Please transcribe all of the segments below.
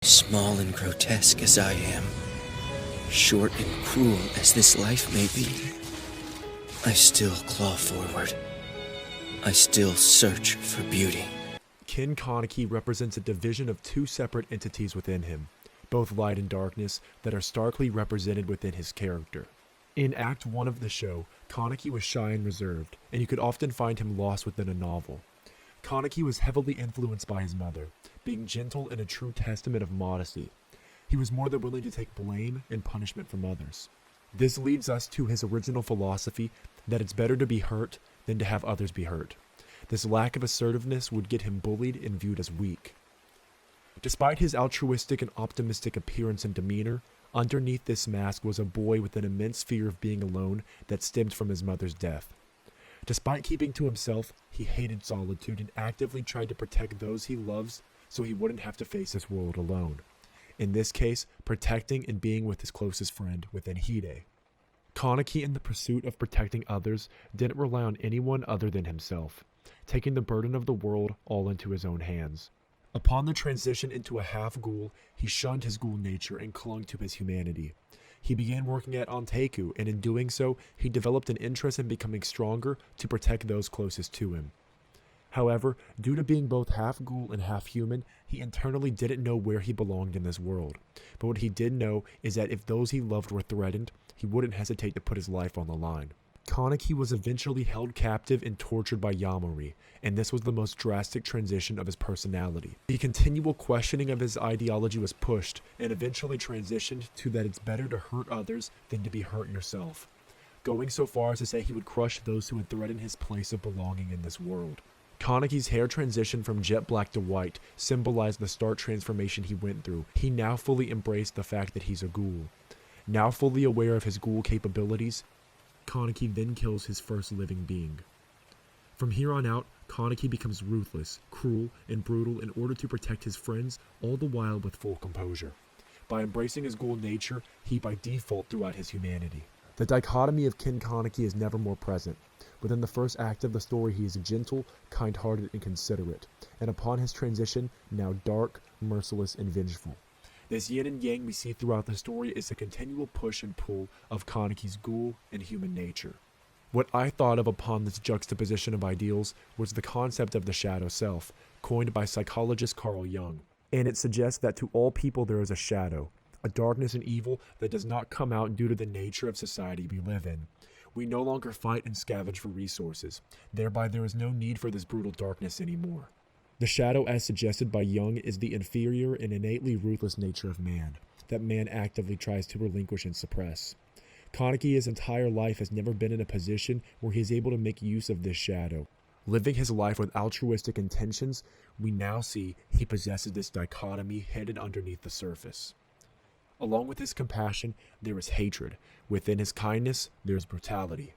Small and grotesque as I am, short and cruel as this life may be, I still claw forward. I still search for beauty. Ken Kaneki represents a division of two separate entities within him, both light and darkness, that are starkly represented within his character. In Act 1 of the show, Kaneki was shy and reserved, and you could often find him lost within a novel. Kaneki was heavily influenced by his mother, being gentle and a true testament of modesty. He was more than willing to take blame and punishment from others. This leads us to his original philosophy that it's better to be hurt than to have others be hurt. This lack of assertiveness would get him bullied and viewed as weak. Despite his altruistic and optimistic appearance and demeanor, underneath this mask was a boy with an immense fear of being alone that stemmed from his mother's death. Despite keeping to himself, he hated solitude and actively tried to protect those he loves so he wouldn't have to face this world alone. In this case, protecting and being with his closest friend within Hide. Kaneki, in the pursuit of protecting others, didn't rely on anyone other than himself, taking the burden of the world all into his own hands. Upon the transition into a half-ghoul, he shunned his ghoul nature and clung to his humanity. He began working at Onteku, and in doing so, he developed an interest in becoming stronger to protect those closest to him. However, due to being both half-ghoul and half-human, he internally didn't know where he belonged in this world. But what he did know is that if those he loved were threatened, he wouldn't hesitate to put his life on the line. Kaneki was eventually held captive and tortured by Yamori, and this was the most drastic transition of his personality. The continual questioning of his ideology was pushed, and eventually transitioned to that it's better to hurt others than to be hurt yourself, going so far as to say he would crush those who would threaten his place of belonging in this world. Kaneki's hair transition from jet black to white symbolized the stark transformation he went through. He now fully embraced the fact that he's a ghoul. Now fully aware of his ghoul capabilities, Kaneki then kills his first living being. From here on out, Kaneki becomes ruthless, cruel, and brutal in order to protect his friends, all the while with full composure. By embracing his ghoul nature, he by default threw out his humanity. The dichotomy of Ken Kaneki is never more present. Within the first act of the story, he is gentle, kind-hearted, and considerate, and upon his transition, now dark, merciless, and vengeful. This yin and yang we see throughout the story is a continual push and pull of Kaneki's ghoul and human nature. What I thought of upon this juxtaposition of ideals was the concept of the shadow self, coined by psychologist Carl Jung. And it suggests that to all people there is a shadow, a darkness and evil that does not come out due to the nature of society we live in. We no longer fight and scavenge for resources. Thereby there is no need for this brutal darkness anymore. The shadow, as suggested by Jung, is the inferior and innately ruthless nature of man, that man actively tries to relinquish and suppress. Kaneki, his entire life, has never been in a position where he is able to make use of this shadow. Living his life with altruistic intentions, we now see he possesses this dichotomy hidden underneath the surface. Along with his compassion, there is hatred. Within his kindness, there is brutality.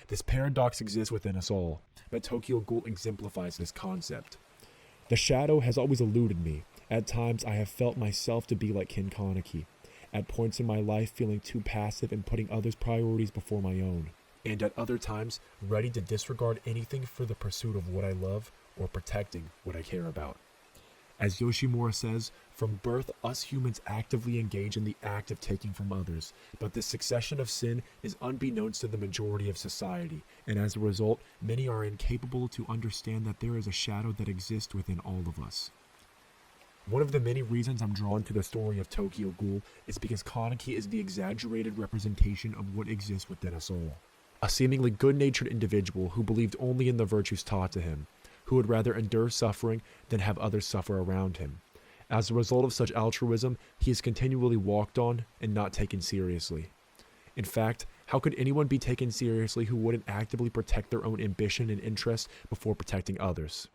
This paradox exists within us all, but Tokyo Ghoul exemplifies this concept. The shadow has always eluded me. At times, I have felt myself to be like Ken Kaneki. At points in my life, feeling too passive and putting others' priorities before my own. And at other times, ready to disregard anything for the pursuit of what I love or protecting what I care about. As Yoshimura says, from birth, us humans actively engage in the act of taking from others, but this succession of sin is unbeknownst to the majority of society, and as a result, many are incapable to understand that there is a shadow that exists within all of us. One of the many reasons I'm drawn to the story of Tokyo Ghoul is because Kaneki is the exaggerated representation of what exists within us all. A seemingly good-natured individual who believed only in the virtues taught to him, who would rather endure suffering than have others suffer around him. As a result of such altruism, he is continually walked on and not taken seriously. In fact, how could anyone be taken seriously who wouldn't actively protect their own ambition and interests before protecting others?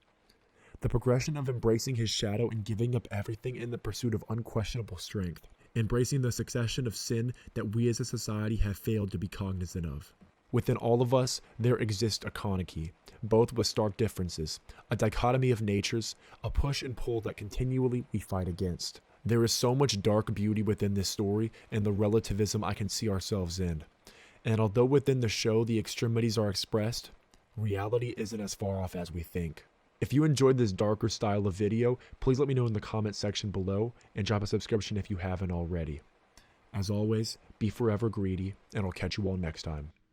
The progression of embracing his shadow and giving up everything in the pursuit of unquestionable strength, embracing the succession of sin that we as a society have failed to be cognizant of. Within all of us, there exists a Kaneki, both with stark differences, a dichotomy of natures, a push and pull that continually we fight against. There is so much dark beauty within this story and the relativism I can see ourselves in. And although within the show the extremities are expressed, reality isn't as far off as we think. If you enjoyed this darker style of video, please let me know in the comment section below and drop a subscription if you haven't already. As always, be forever greedy, and I'll catch you all next time.